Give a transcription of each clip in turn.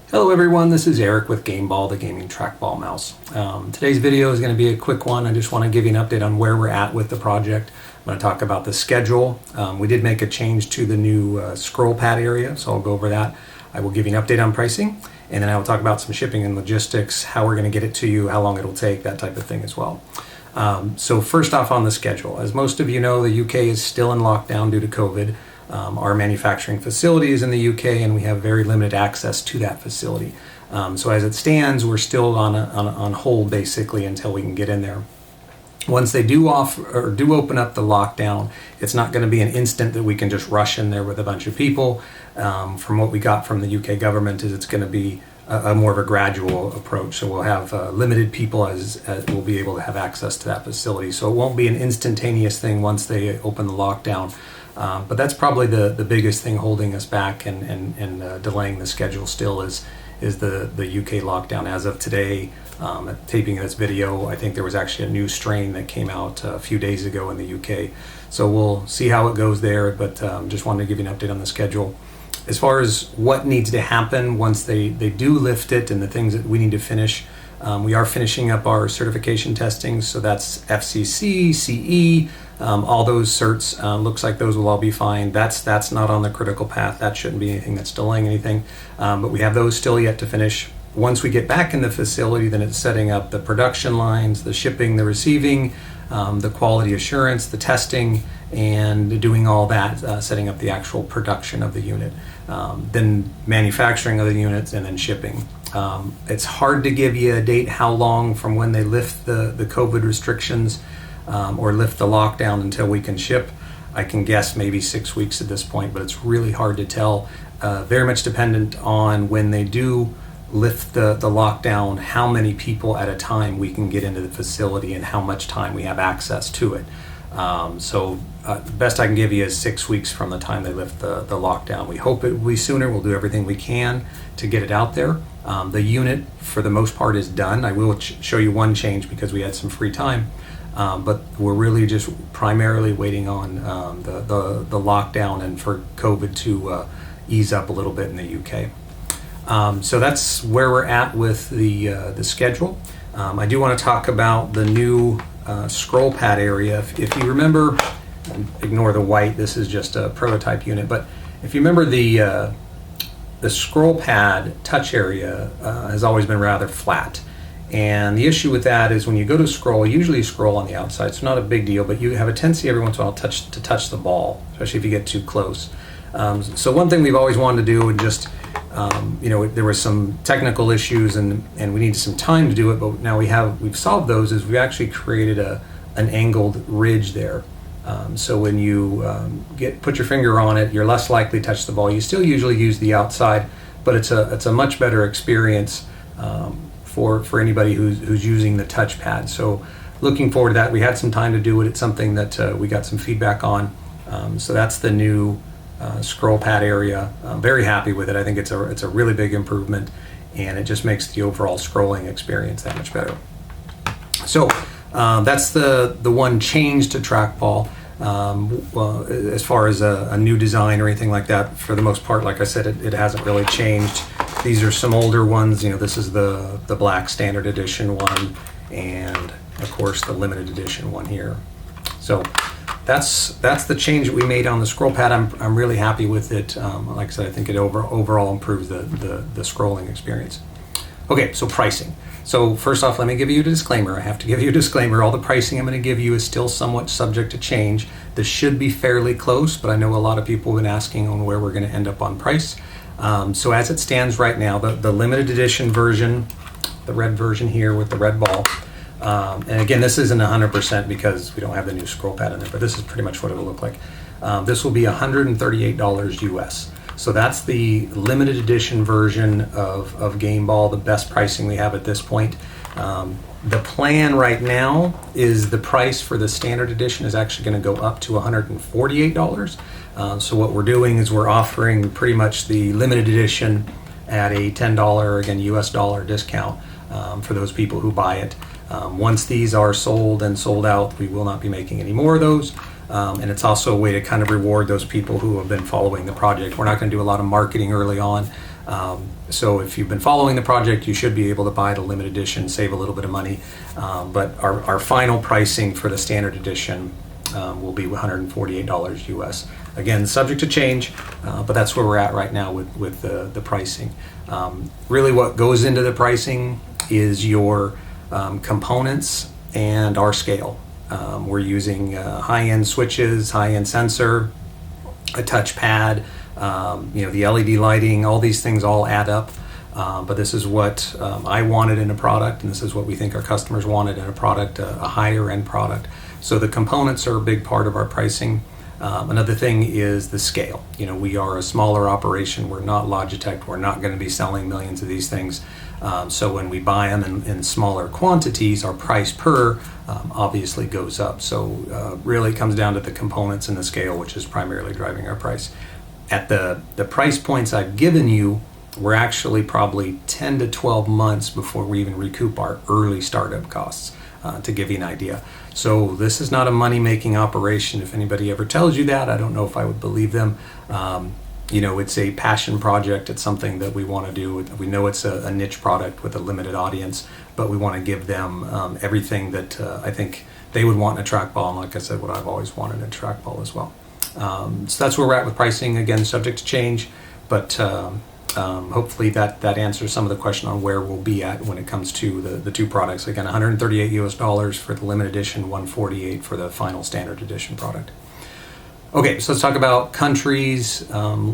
Hello everyone, this is Eric with GameBall, the gaming trackball mouse. Today's video is going to be a quick one. I just want to give you an update on where we're at with the project. I'm going to talk about the schedule. We did make a change to the new scroll pad area, so I'll go over that. I will give you an update on pricing, and then I will talk about some shipping and logistics, how we're going to get it to you, how long it'll take, that type of thing as well. So first off on the schedule, as most of you know, the UK is still in lockdown due to COVID. Our manufacturing facility is in the UK and we have very limited access to that facility. So as it stands, we're still on hold basically until we can get in there. Once they do open up the lockdown, it's not going to be an instant that we can just rush in there with a bunch of people. From what we got from the UK government is it's going to be a more of a gradual approach. So we'll have limited people as we'll be able to have access to that facility. So it won't be an instantaneous thing once they open the lockdown. But that's probably the biggest thing holding us back and delaying the schedule still is the UK lockdown. As of today, taping this video, I think there was actually a new strain that came out a few days ago in the UK. So we'll see how it goes there, but just wanted to give you an update on the schedule. As far as what needs to happen once they do lift it and the things that we need to finish, we are finishing up our certification testing, so that's FCC, CE, all those certs. Looks like those will all be fine. That's not on the critical path. That shouldn't be anything that's delaying anything, but we have those still yet to finish. Once we get back in the facility, then it's setting up the production lines, the shipping, the receiving, the quality assurance, the testing, and doing all that, setting up the actual production of the unit, then manufacturing of the units, and then shipping. It's hard to give you a date how long from when they lift the COVID restrictions or lift the lockdown until we can ship. I can guess maybe 6 weeks at this point, but it's really hard to tell. Very much dependent on when they do lift the lockdown, how many people at a time we can get into the facility and how much time we have access to it. So the best I can give you is 6 weeks from the time they lift the lockdown. We hope it will be sooner. We'll do everything we can to get it out there. The unit, for the most part, is done. I will show you one change because we had some free time, but we're really just primarily waiting on the lockdown and for COVID to ease up a little bit in the UK. So that's where we're at with the schedule. I do want to talk about the new scroll pad area. If you remember, ignore the white, this is just a prototype unit, but if you remember the scroll pad touch area has always been rather flat. And the issue with that is when you go to scroll, usually you scroll on the outside, it's not a big deal, but you have a tendency every once in a while to touch the ball, especially if you get too close. So one thing we've always wanted to do, and just there were some technical issues and we needed some time to do it, but now we've solved those, is we've actually created an angled ridge there. So when you put your finger on it, you're less likely to touch the ball. You still usually use the outside, but it's a much better experience for anybody who's using the touchpad. So looking forward to that. We had some time to do it. It's something that we got some feedback on. So that's the new scroll pad area. I'm very happy with it. I think it's a really big improvement, and it just makes the overall scrolling experience that much better. So that's the one change to trackball. Well, as far as a new design or anything like that, for the most part, like I said, it hasn't really changed. These are some older ones. This is the black standard edition one, and of course the limited edition one here. So that's the change that we made on the scroll pad. I'm really happy with it. Like I said, I think it overall improves the scrolling experience. Okay, so pricing. So first off, let me give you a disclaimer. I have to give you a disclaimer. All the pricing I'm going to give you is still somewhat subject to change. This should be fairly close, but I know a lot of people have been asking on where we're going to end up on price. So as it stands right now, the limited edition version, the red version here with the red ball, and again, this isn't 100% because we don't have the new scroll pad in there, but this is pretty much what it'll look like. This will be $138 US. So that's the limited edition version of GameBall, the best pricing we have at this point. The plan right now is the price for the standard edition is actually going to go up to $148. So what we're doing is we're offering pretty much the limited edition at a $10, again, US dollar discount for those people who buy it. Once these are sold and sold out, we will not be making any more of those. And it's also a way to kind of reward those people who have been following the project. We're not going to do a lot of marketing early on. So if you've been following the project, you should be able to buy the limited edition, save a little bit of money. But our final pricing for the standard edition will be $148 US. Again, subject to change, but that's where we're at right now with the pricing. Really what goes into the pricing is your components and our scale. We're using high-end switches, high-end sensor, a touchpad, the LED lighting, all these things all add up. But this is what I wanted in a product, and this is what we think our customers wanted in a product, a higher end product. So the components are a big part of our pricing. Another thing is the scale. We are a smaller operation. We're not Logitech. We're not going to be selling millions of these things. So when we buy them in smaller quantities, our price per obviously goes up. So really it comes down to the components and the scale, which is primarily driving our price. At the price points I've given you, we're actually probably 10 to 12 months before we even recoup our early startup costs, to give you an idea. So this is not a money-making operation. If anybody ever tells you that, I don't know if I would believe them. It's a passion project. It's something that we want to do. We know it's a niche product with a limited audience, but we want to give them everything that I think they would want in a trackball. And like I said, what I've always wanted in a trackball as well. So that's where we're at with pricing. Again, subject to change, but hopefully that answers some of the question on where we'll be at when it comes to the two products. Again, $138 US for the limited edition, $148 for the final standard edition product. Okay, so let's talk about countries,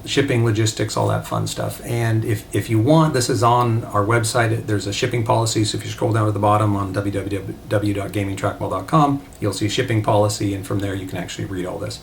shipping, logistics, all that fun stuff. And if you want, this is on our website. There's a shipping policy. So if you scroll down to the bottom on www.gamingtrackball.com, you'll see shipping policy, and from there you can actually read all this.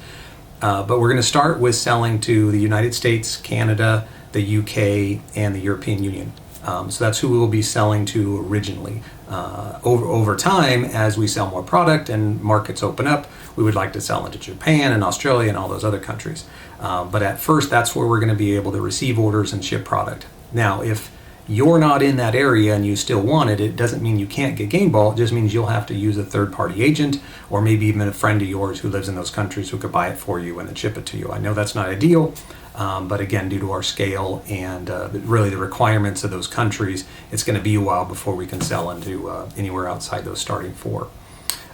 But we're going to start with selling to the United States, Canada, the UK, and the European Union. So that's who we will be selling to originally. Over time, as we sell more product and markets open up, we would like to sell into Japan and Australia and all those other countries. But at first, that's where we're going to be able to receive orders and ship product. Now, if you're not in that area and you still want it, it doesn't mean you can't get GameBall. It just means you'll have to use a third-party agent, or maybe even a friend of yours who lives in those countries who could buy it for you and then ship it to you. I know that's not ideal, but again, due to our scale and really the requirements of those countries, it's going to be a while before we can sell into anywhere outside those starting four.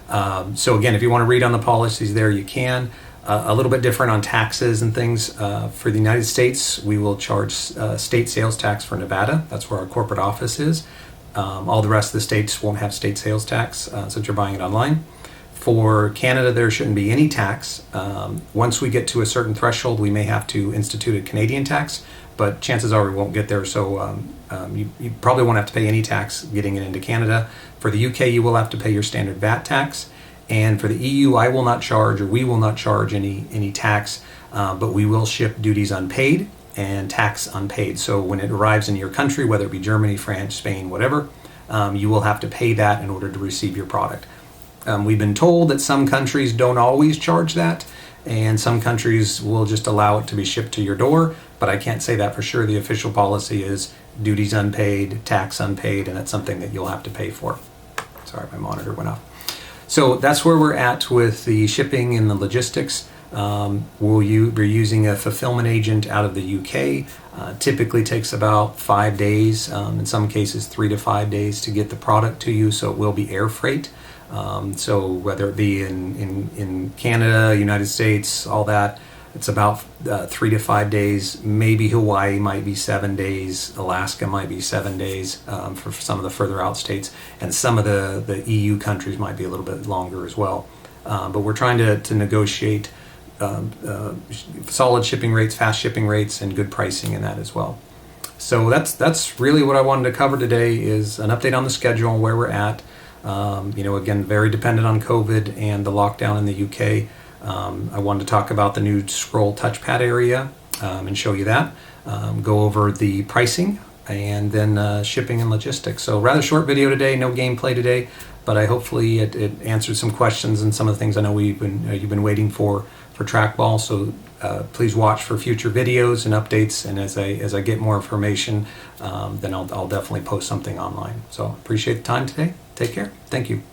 So again, if you want to read on the policies there, you can. A little bit different on taxes and things. For the United States, we will charge state sales tax for Nevada. That's where our corporate office is. All the rest of the states won't have state sales tax since you're buying it online. For Canada, there shouldn't be any tax. Once we get to a certain threshold, we may have to institute a Canadian tax, but chances are we won't get there, so you probably won't have to pay any tax getting it into Canada. For the UK, you will have to pay your standard VAT tax. And for the EU, I will not charge, or we will not charge any tax, but we will ship duties unpaid and tax unpaid. So when it arrives in your country, whether it be Germany, France, Spain, whatever, you will have to pay that in order to receive your product. We've been told that some countries don't always charge that, and some countries will just allow it to be shipped to your door, but I can't say that for sure. The official policy is duties unpaid, tax unpaid, and that's something that you'll have to pay for. Sorry, my monitor went off. So that's where we're at with the shipping and the logistics. We're using a fulfillment agent out of the UK. Typically takes about 5 days, in some cases 3 to 5 days to get the product to you, so it will be air freight. So whether it be in Canada, United States, all that, it's about 3 to 5 days. Maybe Hawaii might be 7 days. Alaska might be 7 days for some of the further out states. And some of the EU countries might be a little bit longer as well. But we're trying to negotiate solid shipping rates, fast shipping rates, and good pricing in that as well. So that's really what I wanted to cover today, is an update on the schedule and where we're at. Again, very dependent on COVID and the lockdown in the UK. I wanted to talk about the new scroll touchpad area and show you that. Go over the pricing and then shipping and logistics. So rather short video today, no gameplay today, but hopefully it answered some questions and some of the things I know you've been waiting for trackball. So please watch for future videos and updates. And as I get more information, then I'll definitely post something online. So appreciate the time today. Take care. Thank you.